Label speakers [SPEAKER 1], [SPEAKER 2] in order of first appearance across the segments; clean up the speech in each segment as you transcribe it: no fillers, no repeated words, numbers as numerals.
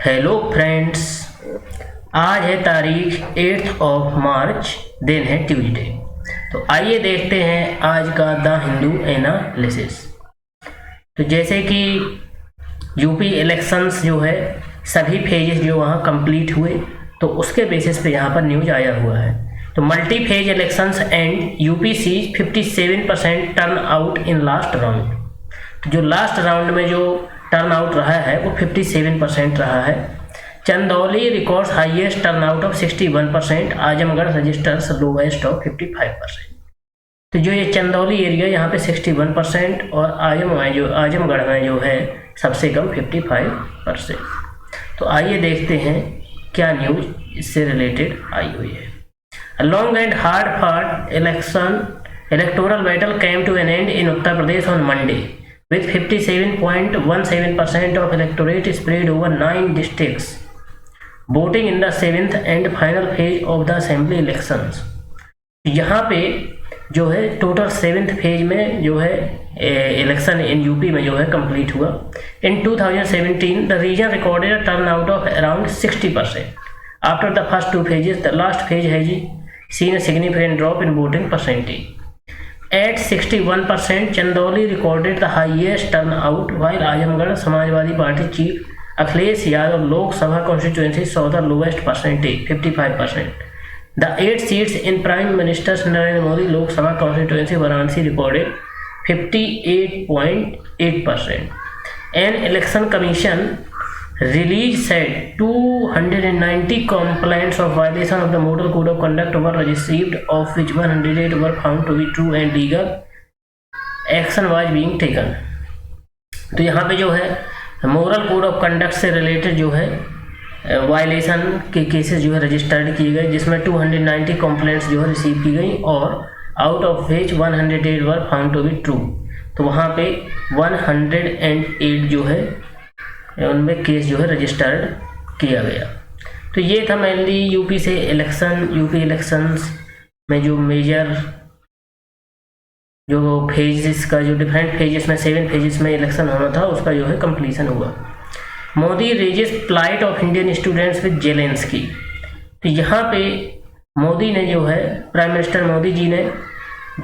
[SPEAKER 1] Hello friends, आज है तारीख 8 मार्च, दिन है ट्यूसडे। तो आइए देखते हैं आज का द हिंदू एनालिसिस। तो जैसे कि यूपी इलेक्शंस जो है सभी फेजेस जो वहाँ कंप्लीट हुए, तो उसके बेसिस पे यहाँ पर न्यूज आया हुआ है। तो multi phase elections and UP sees 57% turnout in last round. तो जो लास्ट राउंड में जो टर्न आउट रहा है वो 57% रहा है। Chandauli records highest turnout of 61%, Azamgarh registers lowest of 55%। तो जो ये चंदौली एरिया यहाँ पे 61% और आजमगढ़ में जो है सबसे कम 55%। तो आइए देखते हैं क्या न्यूज इससे रिलेटेड आई हुई है। A long and hard-fought electoral battle came to an end in Uttar Pradesh on Monday, with 57.17% of electorate spread over 9 districts, voting in the 7th and final phase of the assembly elections. यहाँ पे जो है total 7th phase में जो है election in UP में जो है कंप्लीट हुआ। In 2017 the region recorded a turnout of around 60%. After the first two phases, the last phase has seen a significant drop in voting percentage. At 61%, Chandoli recorded the highest turnout, while Azamgarh Samajwadi Party chief Akhilesh Yadav Lok Sabha constituency saw the lowest percentage, 55%. The 8 seats in Prime Minister Narendra Modi Lok Sabha constituency Varanasi recorded 58.8%. An election commission release said 290 complaints of violation of the Model Code of Conduct were received, of which 108 were found to be true and legal action was being taken. तो यहाँ पे जो है moral code of conduct से related जो है violation के cases जो है रजिस्टर्ड किए गए, जिसमें 290 कंप्लेंट्स जो है रिसीव की गई और out of which 108 were found to be true. तो वहाँ पे 108 जो है उनमें केस जो है रजिस्टर्ड किया गया। तो ये था मेनली यूपी इलेक्शंस में जो मेजर जो फेजेस का जो डिफरेंट फेजेस में 7 फेजेस में इलेक्शन होना था उसका जो है कंप्लीशन हुआ। Modi raises plight of Indian students with Zelensky. तो यहाँ पे मोदी ने जो है प्राइम मिनिस्टर मोदी जी ने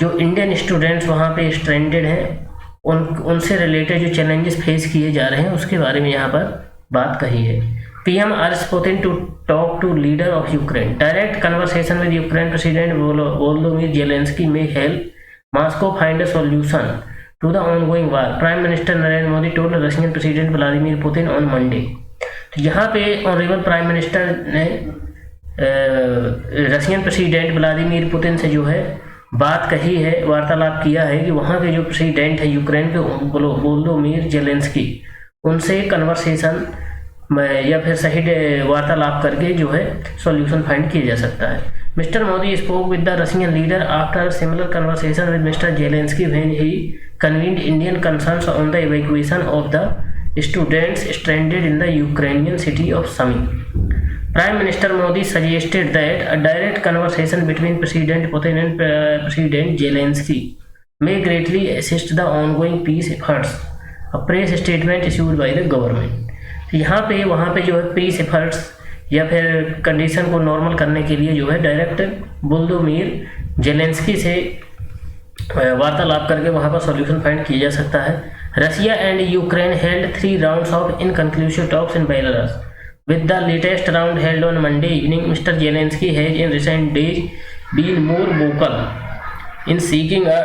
[SPEAKER 1] जो इंडियन स्टूडेंट्स वहाँ पे स्ट्रेंडेड हैं उनसे रिलेटेड जो चैलेंजेस फेस किए जा रहे हैं उसके बारे में यहाँ पर बात कही है। PM urges Putin to talk to leader of Ukraine, direct conversation with Ukraine president Volodymyr Zelensky may help Moscow find a solution to the ongoing war, Prime Minister Narendra Modi told Russian President Vladimir Putin on Monday. तो यहाँ पे honourable prime minister ने Russian president Vladimir Putin से जो है बात कही है, वार्तालाप किया है कि वहाँ के जो प्रेसिडेंट है यूक्रेन के वोलोदिमीर जेलेंस्की, उनसे कन्वर्सेशन या फिर सही वार्तालाप करके जो है सॉल्यूशन फाइंड किया जा सकता है। Mister Modi spoke with the Russian leader after similar conversation with mister Zelensky when he convened Indian concerns on the evacuation of the students stranded in the Ukrainian city of Sumy. Prime Minister Modi suggested that a direct conversation between President Putin and President Zelensky may greatly assist the ongoing peace efforts. A press statement issued by the government. यहाँ पे वहाँ पे जो है piece efforts या फिर condition को normal करने के लिए जो है डायरेक्ट वोलोदिमीर जेलेंस्की से वार्तालाप करके वहाँ पर सॉल्यूशन फाइंड किया जा सकता है। Russia and Ukraine held 3 rounds of inconclusive talks in Belarus, with the latest round held on Monday evening. Mister Zelensky has in recent days been more vocal in seeking a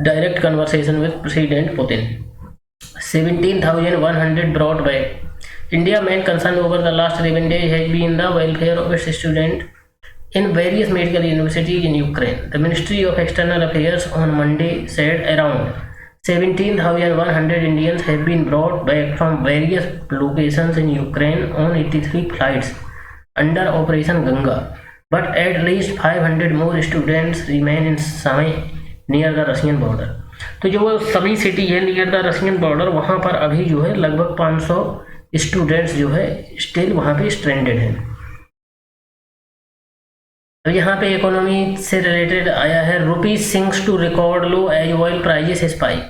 [SPEAKER 1] direct conversation with president Putin. 17,100 brought back. India main concern over the last 11 days has been the welfare of its students in various medical universities in Ukraine. The Ministry of External Affairs on Monday said around 17,100 Indians have been brought back from various locations in Ukraine on 83 flights under Operation Ganga, but at least 500 more students remain in Sumy near the Russian border. तो जो वो सभी city है near the Russian border, वहाँ पर अभी जो है लगभग 500 स्टूडेंट्स जो है स्टिल वहाँ पे स्ट्रेंडेड हैं। तो यहाँ पे इकोनॉमी से रिलेटेड आया है, rupees sinks to record low as oil prices spike.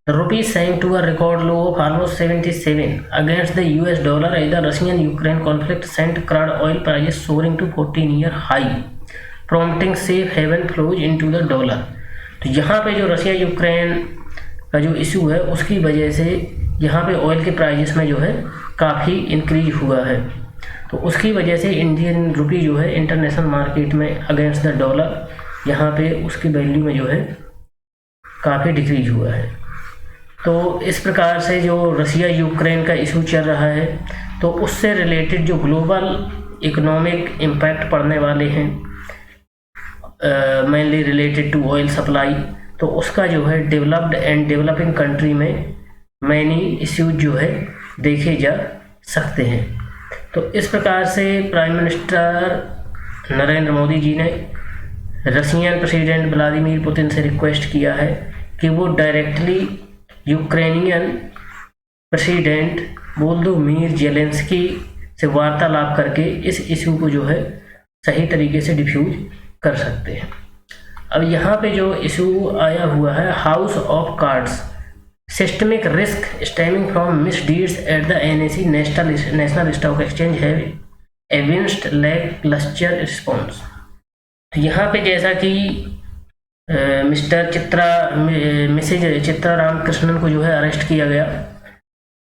[SPEAKER 1] The rupee sank to a record low of almost 77 against the US dollar as the Russian-Ukraine conflict sent crude oil prices soaring to 14-year high, prompting safe haven flows into the dollar. तो यहाँ पे जो Russia Ukraine का जो issue है उसकी वजह से यहाँ पे ऑयल के प्राइजेस में जो है काफ़ी इंक्रीज हुआ है, तो उसकी वजह से इंडियन रुपी जो है इंटरनेशनल मार्केट में अगेंस्ट द डॉलर यहाँ पे उसकी वैल्यू में जो है काफ़ी डिक्रीज हुआ है। तो इस प्रकार से जो रशिया यूक्रेन का इशू चल रहा है तो उससे रिलेटेड जो ग्लोबल इकोनॉमिक इम्पैक्ट पड़ने वाले हैं mainly related to oil supply, तो उसका जो है डेवलप्ड एंड डेवलपिंग कंट्री में मैनी इश्यूज जो है देखे जा सकते हैं। तो इस प्रकार से प्राइम मिनिस्टर नरेंद्र मोदी जी ने रशियन प्रेसिडेंट व्लादिमीर पुतिन से रिक्वेस्ट किया है कि वो directly Ukrainian president Volodymyr Zelensky से वार्तालाप करके इस इशू को जो है सही तरीके से डिफ्यूज कर सकते हैं। अब यहाँ पे जो इशू आया हुआ है, house of cards systemic risk stemming from misdeeds at the NSE national stock exchange have evinced lacklustre response. तो यहाँ पे जैसा कि मिसेज चित्रा रामकृष्णन को जो है अरेस्ट किया गया,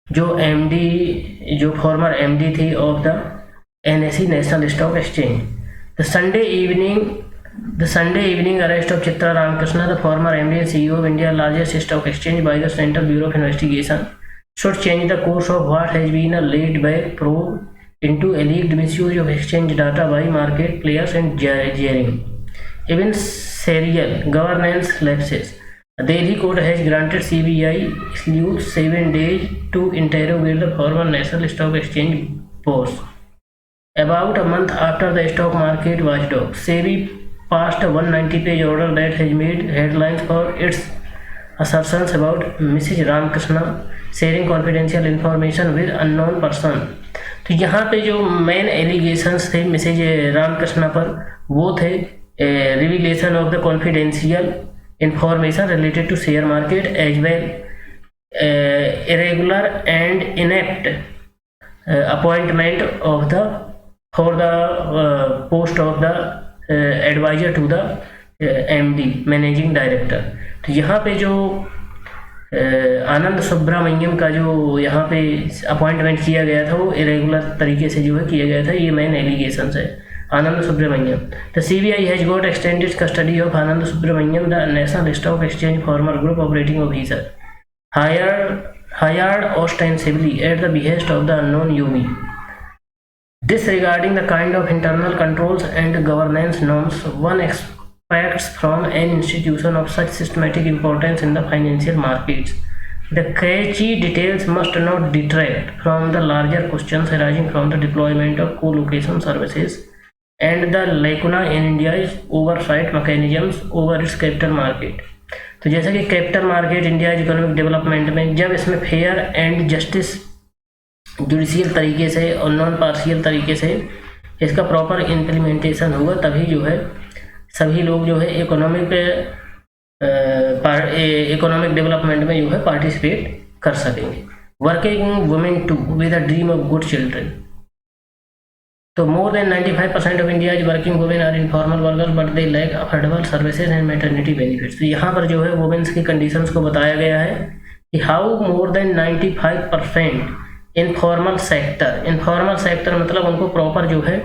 [SPEAKER 1] जो फॉर्मर MD थी of the NSE national stock exchange. The Sunday evening arrest of Chitra Ramakrishna, the former MD and CEO of India's largest stock exchange, by the Central Bureau of Investigation should change the course of what has been a laid-back probe into alleged misuse of exchange data by market players and jarring, even serial governance lapses. The Delhi court has granted CBI sleuth 7 days to interrogate the former National Stock Exchange boss. About a month after the stock market watchdog, SEBI passed a 190-page order that has made headlines for its assertions about Mrs. Ramakrishna sharing confidential information with unknown person. तो यहाँ पे जो main allegations थे Mrs Ramakrishna पर वो थे revelation of the confidential information related to share market as well irregular and inept appointment of the for the post of the advisor to the MD managing director. तो यहाँ पे जो आनंद सुब्रमण्यम का जो यहाँ पे अपॉइंटमेंट किया गया था वो इरेगुलर तरीके से जो है किया गया था, ये मेन एलिगेशंस है Anand Subramanian. The CBI has got extended custody of Anand Subramanian, the national stock exchange former group operating officer hired ostensibly at the behest of the unknown UV. Disregarding the kind of internal controls and governance norms one expects from an institution of such systematic importance in the financial markets, the catchy details must not detract from the larger questions arising from the deployment of co-location services and the lacuna in India's oversight mechanisms over its capital market. तो जैसा कि capital market India economic development में जब इसमें fair and justice judicial तरीके से और non partial तरीके से इसका प्रॉपर इम्प्लीमेंटेशन होगा तभी जो है सभी लोग जो है इकोनॉमिक डेवलपमेंट में जो है पार्टिसिपेट कर सकेंगे। Working women to with a dream of good children. तो more than 95% of India working women are informal workers but they lack affordable services and maternity benefits. तो यहाँ पर जो है वुमेन्स की कंडीशंस को बताया गया है कि how more than 95% informal sector मतलब उनको प्रॉपर जो है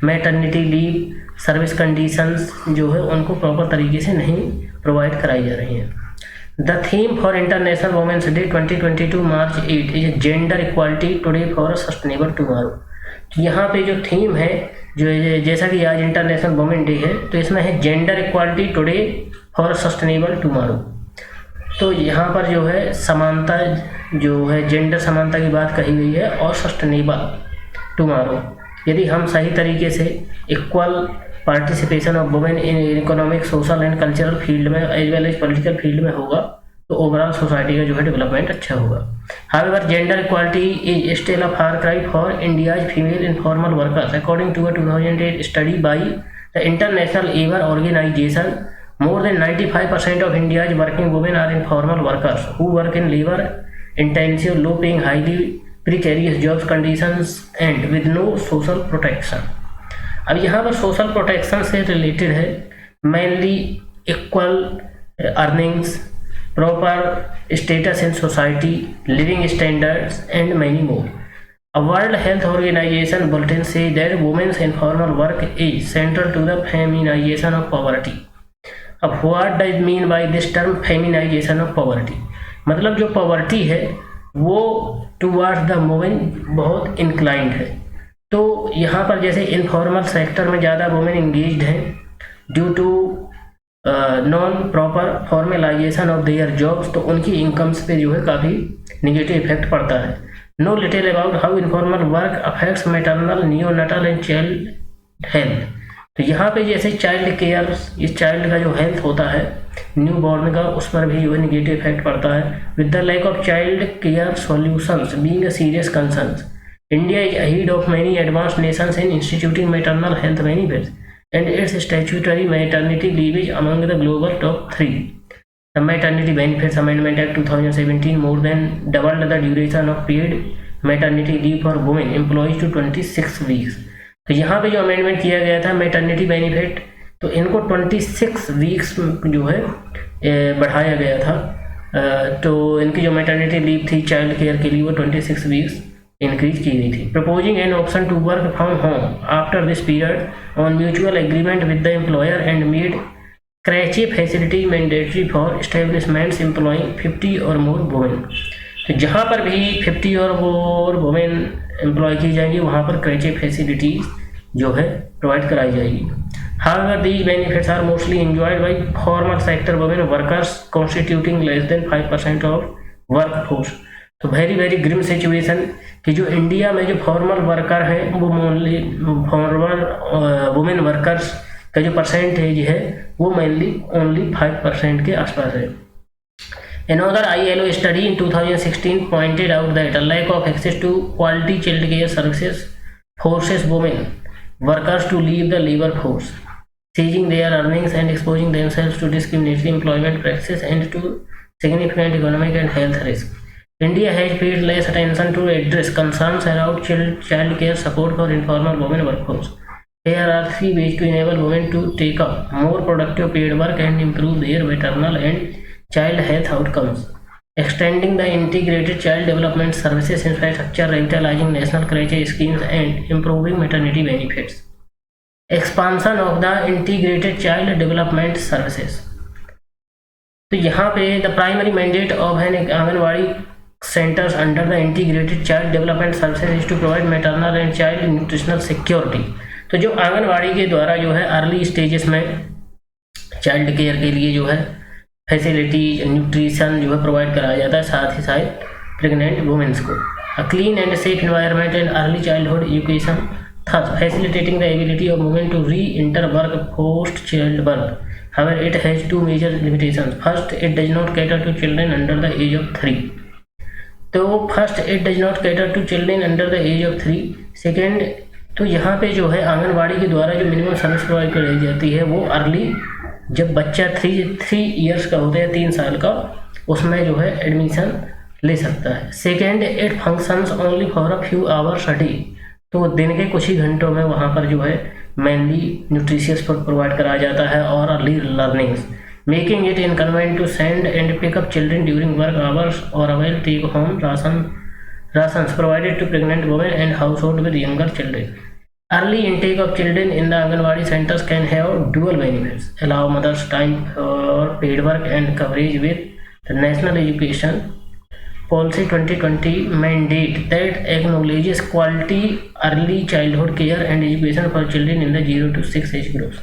[SPEAKER 1] मैटरनिटी लीव सर्विस कंडीशंस जो है उनको प्रॉपर तरीके से नहीं प्रोवाइड कराई जा रही हैं। The theme for international women's day 2022 March 8 is gender equality today for a sustainable tomorrow. तो यहाँ पे जो थीम है जो जैसा कि आज इंटरनेशनल वुमेन डे है तो इसमें है gender equality today for sustainable tomorrow. तो यहाँ पर जो है समानता जो है जेंडर समानता की बात कही गई है और सस्टेनेबल टुमारो। यदि हम सही तरीके से equal participation of women in economic social and cultural field में as well as political field में होगा तो ओवरऑल सोसाइटी का जो है डेवलपमेंट अच्छा होगा। However gender equality is still a far cry for India's female informal workers according to a 2008 study by the international labour organisation. More than 95% of India's working women are informal workers who work in labor-intensive, low-paying, highly precarious jobs conditions and with no social protection. अब यहाँ पर social protection से related है mainly equal earnings, proper status in society, living standards and many more. A World Health Organization bulletin says that women's informal work is central to the feminization of poverty. अब what does mean by this term feminization of poverty? मतलब जो poverty है वो towards the women बहुत inclined है. तो यहाँ पर जैसे इनफॉर्मल सेक्टर में ज़्यादा वुमेन इंगेज्ड हैं due to non proper formalisation of their jobs, तो उनकी इनकम्स पे जो है काफ़ी निगेटिव इफेक्ट पड़ता है. Know little about how informal work affects maternal, neonatal and child health. तो यहाँ पे जैसे चाइल्ड केयर, इस चाइल्ड का जो हेल्थ होता है न्यू बॉर्न का, उस पर भी जो है निगेटिव इफेक्ट पड़ता है. With the lack of child care solutions being a serious concern, India is ahead of many advanced nations in instituting maternal health benefits and its statutory maternity leave is among the global top 3. The Maternity Benefits Amendment Act 2017 more than doubled the duration of paid maternity leave for women employees to 26 weeks. तो यहाँ पे जो amendment किया गया था maternity benefit, तो इनको 26 weeks जो है बढ़ाया गया था. तो इनकी जो मैटरनिटी लीव थी चाइल्ड केयर के लिए वो 26 वीक्स इंक्रीज की गई थी. Proposing an option to work from home after this period on mutual agreement with the employer and made creche facility mandatory for establishments employing 50 और मोर वुमेन. तो जहाँ पर भी 50 और मोर वुमेन एम्प्लॉय की जाएंगी वहाँ पर क्रैचे फैसिलिटीज जो है प्रोवाइड कराई जाएगी. However these benefits are mostly enjoyed by formal sector women workers constituting less than 5% of work force. तो वेरी ग्रिम सिचुएशन कि जो इंडिया में जो फॉर्मल वर्कर हैं वो मोनली फॉर्मल वुमेन वर्कर्स का जो परसेंटेज है वो मेनली ओनली 5% के आसपास है. Another ILO study in 2016 pointed out that a lack of access to quality child care services forces women workers to leave the labor force, ceasing their earnings and exposing themselves to discriminatory employment practices and to significant economic and health risks. India has paid less attention to address concerns around child care support for informal women workforce. Here are 3 ways to enable women to take up more productive paid work and improve their maternal and child health outcomes. Extending the integrated child development services infrastructure, revitalizing national crèche schemes and improving maternity benefits. Expansion of the integrated child development services. तो यहाँ पे the primary mandate of an anganwadi centers under the integrated child development services is to provide maternal and child nutritional security. तो जो आंगनवाड़ी के द्वारा जो है early stages में चाइल्ड केयर के लिए जो है फैसिलिटी न्यूट्रिशन जो है प्रोवाइड कराया जाता है, साथ ही साथ प्रेग्नेंट वुमेन्स को a clean and safe environment and early childhood education, thus facilitating the ability of women to re-enter work post childbirth. However, it has 2 major limitations. First, it does not cater to children under the age of 3. तो first it does not cater to children under the age of 3. Second, तो यहाँ पे जो है आंगनवाड़ी के द्वारा जो minimum service provide कराई जाती है वो अर्ली जब बच्चा 3 ईयर्स का होता है 3 साल का, उसमें जो है एडमिशन ले सकता है. Second, it functions only for a few hours a day. तो दिन के कुछ ही घंटों में वहाँ पर जो है मेनली न्यूट्रिशियस फूड प्रोवाइड कराया जाता है और early learnings, making it inconvenient to send and pick up children during work hours और avail take home rations provided to pregnant women and household with younger children. Early intake of children in the Anganwadi centers can have dual benefits: allow mothers time for paid work and coverage with the National Education Policy 2020 mandate that acknowledges quality early childhood care and education for children in the 0 to 6 age groups.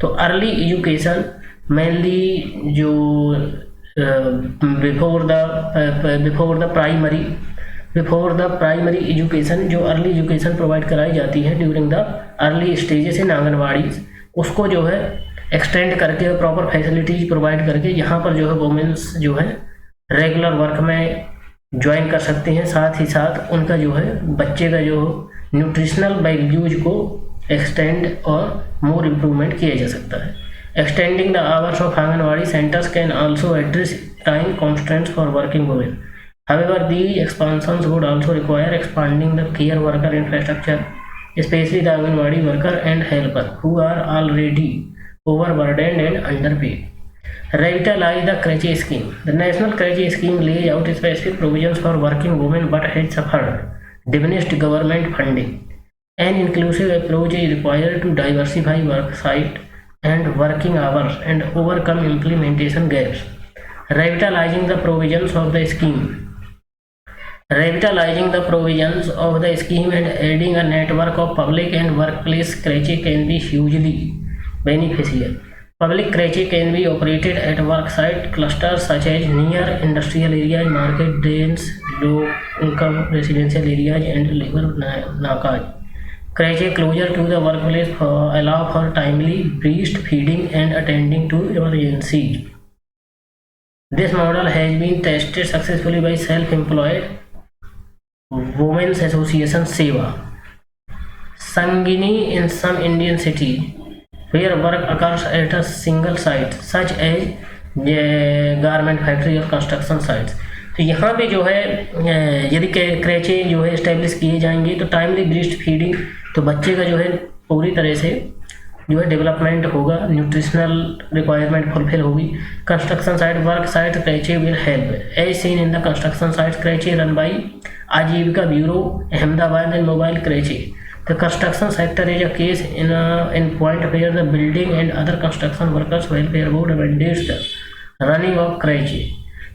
[SPEAKER 1] तो early education mainly जो before the primary education, जो early education provide कराई जाती है during the early stages in anganwadi, उसको जो है extend करके और प्रॉपर फैसिलिटीज प्रोवाइड करके यहाँ पर जो है वुमेन्स जो है रेगुलर वर्क में ज्वाइन कर सकती हैं. साथ ही साथ उनका जो है बच्चे का जो न्यूट्रिशनल वैल्यूज को एक्सटेंड और मोर इम्प्रूवमेंट किया जा सकता है. Extending the hours of Anganwadi centers can also address time constraints for working women. However, these expansions would also require expanding the care worker infrastructure, especially the Anganwadi worker and helper, who are already overburdened and underpaid. Revitalize the Creche scheme. The National Creche scheme lays out specific provisions for working women but has suffered diminished government funding. An inclusive approach is required to diversify work site and working hours and overcome implementation gaps. Revitalizing the provisions of the scheme. Revitalizing the provisions of the scheme and adding a network of public and workplace creche can be hugely beneficial. Public creche can be operated at worksite clusters such as near industrial areas, market drains, low-income residential areas, and labor nakas. Creche closer to the workplace allow for timely breast feeding and attending to emergencies. This model has been tested successfully by self-employed Women's Association Seva Sangini in some Indian cities where work occurs at a single site such as garment factory और construction sites. तो यहाँ पे जो है यदि क्रेचे जो है establish किए जाएंगे तो टाइमली ब्रेस्ट फीडिंग, तो बच्चे का जो है पूरी तरह से जो है डेवलपमेंट होगा, न्यूट्रिशनल रिक्वायरमेंट फुलफिल होगी. Construction site work site creche will help as seen in the construction site creche run by Aajeevika bureau Ahmedabad and mobile creche. The construction sector is a case in point where the building and other construction workers welfare board mandates the running of creche.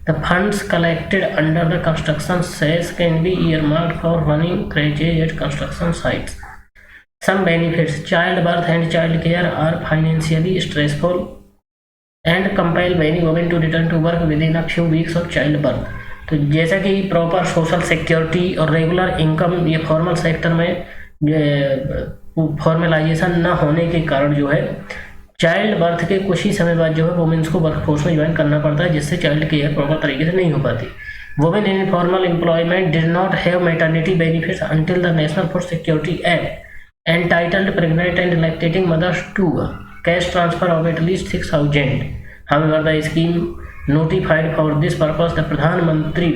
[SPEAKER 1] The funds collected under the construction sales can be earmarked for running creche at construction sites. Some benefits: childbirth and child care are financially stressful and compel many women to return to work within a few weeks of childbirth. तो जैसा कि proper social security और regular income ये formal sector में formalisation न होने के कारण जो है चाइल्ड बर्थ के कुछ ही समय बाद जो है वुमेन्स को वर्कफोर्स में ज्वाइन करना पड़ता है, जिससे चाइल्ड केयर प्रॉपर तरीके से नहीं हो पाती. Women in formal employment did not have maternity benefits until the national food security act entitled pregnant and lactating mothers to cash transfer of at least 6,000. However, the scheme notified for this purpose the Pradhan Mantri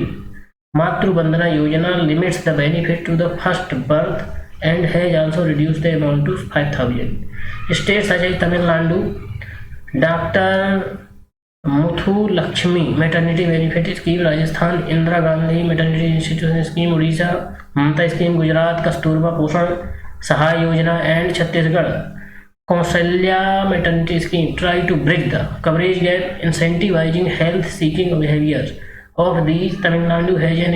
[SPEAKER 1] Matru Bandhana Yojana limits the benefit to the first birth and has also reduced the amount to 5,000. States such as Tamil Nadu, Dr. Muthu Lakshmi Maternity Benefit Scheme, Rajasthan Indira Gandhi Maternity Institution Scheme, Odisha Mamata Scheme, Gujarat Kasturba Poshan Sahay Yojana and Chhattisgarh Kausalya Maternity Scheme try to bridge the coverage gap, incentivizing health-seeking behaviors. Of these, Tamil Nadu has an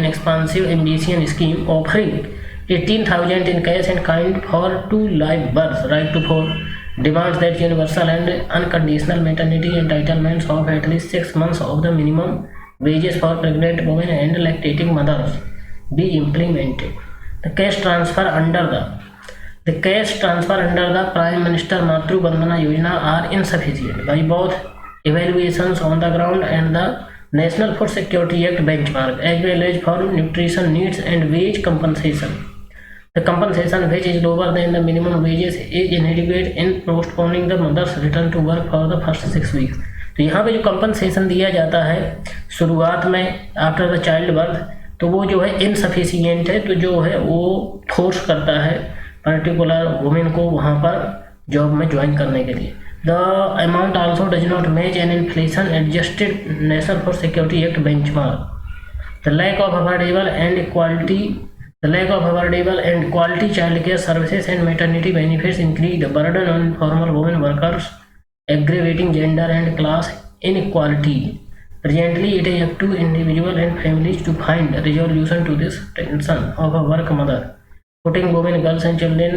[SPEAKER 1] expansive ambition scheme offering 18,000 in cash and kind for 2 live births. Right to vote demands that universal and unconditional maternity entitlements of at least 6 months of the minimum wages for pregnant women and lactating mothers be implemented. The cash transfer under the Prime Minister Matru Bandhana Yojana are insufficient by both evaluations on the ground and the National Food Security Act benchmark, as well as for nutrition needs and wage compensation. The compensation, which is lower than the minimum wages, is inadequate in postponing the mother's return to work for the first 6 weeks. तो यहाँ पे जो compensation दिया जाता है शुरुआत में after the child birth, तो वो जो है इनसफिशियंट है, तो जो है वो फोर्स करता है पर्टिकुलर वुमेन को वहाँ पर जॉब में ज्वाइन करने के लिए. The amount also does not match an inflation adjusted national food security act benchmark. The lack of affordable and quality child care services and maternity benefits increase the burden on formal women workers, aggravating gender and class inequality. Presently, it is up to individuals and families to find a resolution to this tension of a work mother, putting women, girls and children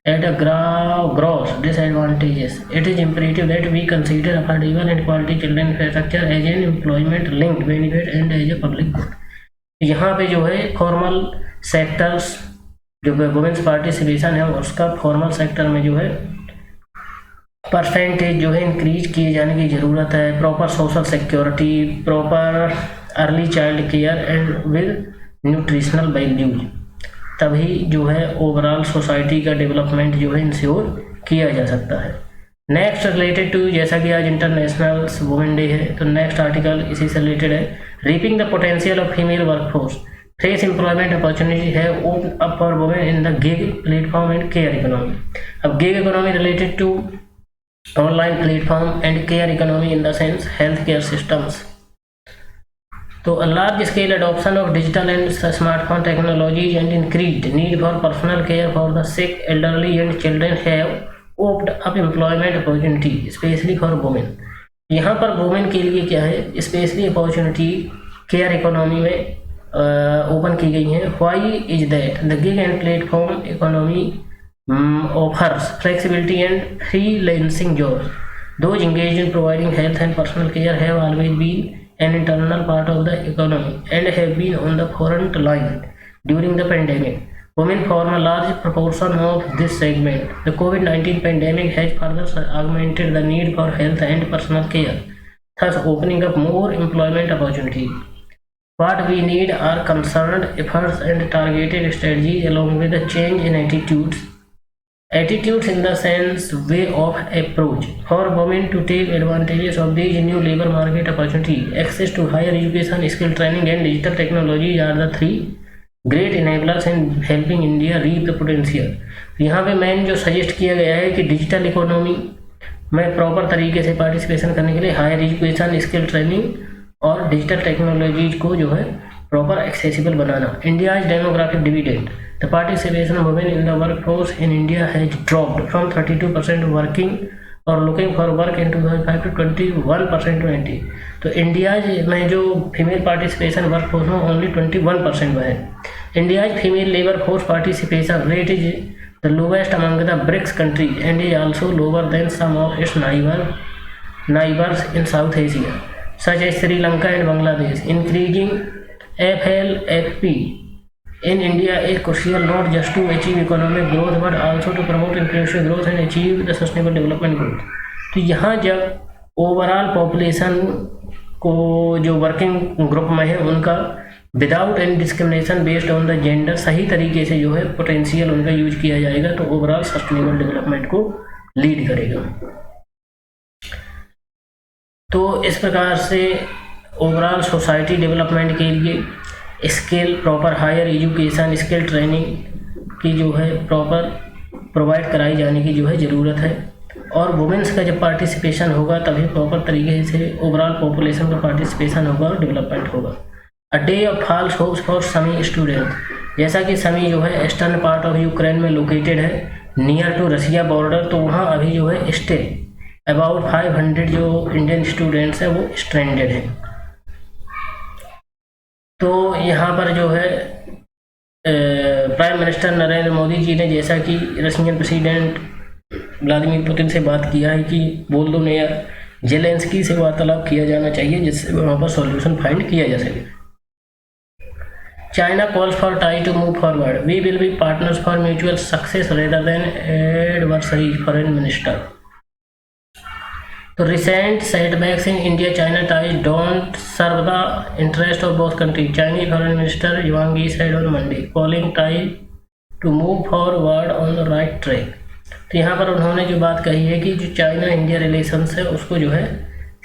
[SPEAKER 1] at a gross disadvantages. It is imperative that we consider affordable and quality children infrastructure as an employment linked benefit and as a public good. यहाँ पे जो है formal sectors जो women's participation है उसका formal sector में जो है परसेंटेज जो है इंक्रीज किए जाने की ज़रूरत है. Proper social security, proper early child care and with nutritional values. तभी जो है ओवरऑल सोसाइटी का डेवलपमेंट जो है इंश्योर किया जा सकता है। नेक्स्ट रिलेटेड टू, जैसा कि आज इंटरनेशनल वुमेन डे है, तो नेक्स्ट आर्टिकल इसी से रिलेटेड है। Reaping the potential of female workforce, fresh employment opportunity है open up for women in the gig platform and care economy. अब gig economy related to online platform and care economy in the sense health care systems. तो a large scale adoption of digital and smartphone technologies and increased need for personal care for the sick, elderly and children have opened up employment opportunity especially for women। यहाँ पर women के लिए क्या है, specially opportunity care economy में open की गई है। Why is that the gig and platform economy offers flexibility and freelancing jobs, those engaged in providing health and personal care have always been an internal part of the economy and have been on the front line during the pandemic. Women form a large proportion of this segment. The COVID-19 pandemic has further augmented the need for health and personal care, thus opening up more employment opportunities. What we need are concerted efforts and targeted strategies along with a change in attitudes in the sense way of approach for women to take advantages of these new labor market opportunities. Access to higher education, skill training and digital technology are the three great enablers in helping India reap the potential। यहाँ पे main जो suggest किया गया है कि digital economy में proper तरीके से पार्टिसिपेशन करने के लिए हायर एजुकेशन, स्किल ट्रेनिंग और डिजिटल टेक्नोलॉजीज को जो है proper accessible banana. India's demographic dividend, the participation of women in the workforce in India has dropped from 32% working or looking for work in 2005 to 21% 20। तो India में जो female participation workforce में only 21% में है। India's female labour force participation rate is the lowest among the BRICS countries and is also lower than some of its neighbours in South Asia such as Sri Lanka and Bangladesh. Increasing FLFP in India is crucial not just to achieve economic growth but also to promote inclusive growth and achieve the sustainable development growth। तो यहाँ जब overall population को जो working group में है उनका without any discrimination based on the gender सही तरीके से जो है पोटेंशियल उनका यूज किया जाएगा तो ओवरऑल सस्टेनेबल डेवलपमेंट को लीड करेगा। तो इस प्रकार से ओवरऑल सोसाइटी डेवलपमेंट के लिए skill proper higher education skill training की जो है प्रॉपर प्रोवाइड कराई जाने की जो है ज़रूरत है और वुमेंस का जब पार्टिसिपेशन होगा तभी प्रॉपर तरीके से ओवरऑल पॉपुलेशन का पार्टिसिपेशन होगा और डेवलपमेंट होगा। A day of false hopes for Sumy student, जैसा कि समी जो है ईस्टर्न पार्ट ऑफ यूक्रेन में लोकेटेड है नियर टू रसिया बॉर्डर, तो वहाँ अभी जो है स्टिल अबाउट 500 जो इंडियन स्टूडेंट्स हैं वो स्ट्रैंडेड हैं। तो यहाँ पर जो है प्राइम मिनिस्टर नरेंद्र मोदी जी ने जैसा कि रशियन प्रेसिडेंट व्लादिमीर पुतिन से बात किया है कि वोलोदिमीर जेलेंस्की से वार्तालाप किया जाना चाहिए जिससे वहाँ पर सॉल्यूशन फाइंड किया जा सके। China calls for tie to move forward, we will be partners for mutual success rather than adversary, foreign minister. तो recent setbacks in India China ties don't serve the interest of both country, Chinese foreign minister Wang Yi said on Monday calling tie to move forward on the right track. तो यहाँ पर उन्होंने जो बात कही है कि जो चाइना इंडिया रिलेशंस है उसको जो है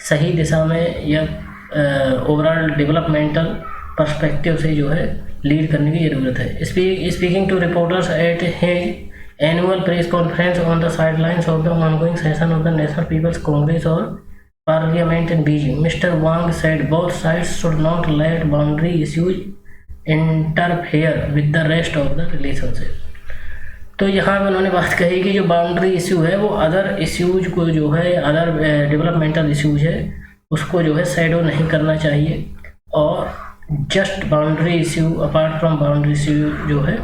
[SPEAKER 1] सही दिशा में या ओवरऑल डेवलपमेंटल पर्सपेक्टिव से जो है लीड करने की ज़रूरत है। Speaking to reporters at his annual press conference on the sidelines of the ongoing session of the National People's Congress or Parliament in Beijing, Mr. Wang said both sides should not let boundary issues interfere with the rest of the relationship। तो यहाँ पे उन्होंने बात कही कि जो boundary issue है वो अदर इश्यूज को जो है अदर डेवलपमेंटल इश्यूज है उसको जो है शैडो नहीं करना चाहिए और just boundary issue apart from boundary issue जो है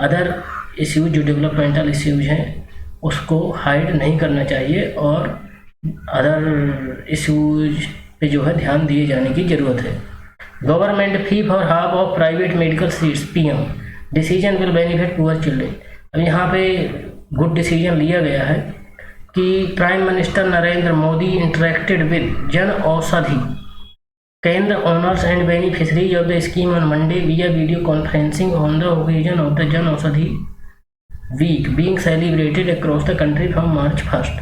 [SPEAKER 1] अदर इश्यूज जो डेवलपमेंटल इश्यूज हैं उसको हाइड नहीं करना चाहिए और अदर इश्यूज पे जो है ध्यान दिए जाने की ज़रूरत है। Government fee for half of private medical seats PM, decision will benefit poor children. अब यहाँ पे गुड डिसीजन लिया गया है कि prime minister Narendra Modi interacted with Jan Aushadhi केंद्र honours and beneficiaries of the scheme on Monday via video conferencing on the occasion of the Jan Aushadhi week being celebrated across the country from March 1st.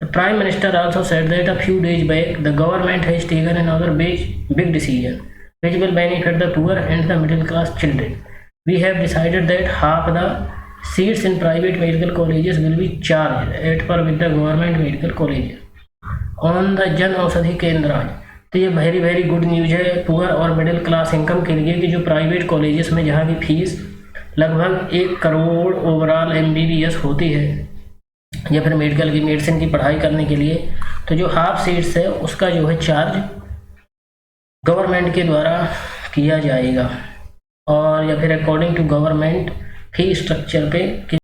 [SPEAKER 1] The Prime Minister also said that a few days back the government has taken another big decision which will benefit the poor and the middle class children. We have decided that half the seats in private medical colleges will be charged at par with the government medical colleges on the Jan Aushadhi Kendraj. तो ये very good news है poor और middle class income के लिए कि जो private colleges में जहाँ की फीस लगभग 1 करोड़ ओवरऑल MBBS होती है या फिर मेडिसिन की पढ़ाई करने के लिए, तो जो हाफ सीट्स है उसका जो है चार्ज गवर्नमेंट के द्वारा किया जाएगा और या फिर according to government fee structure पे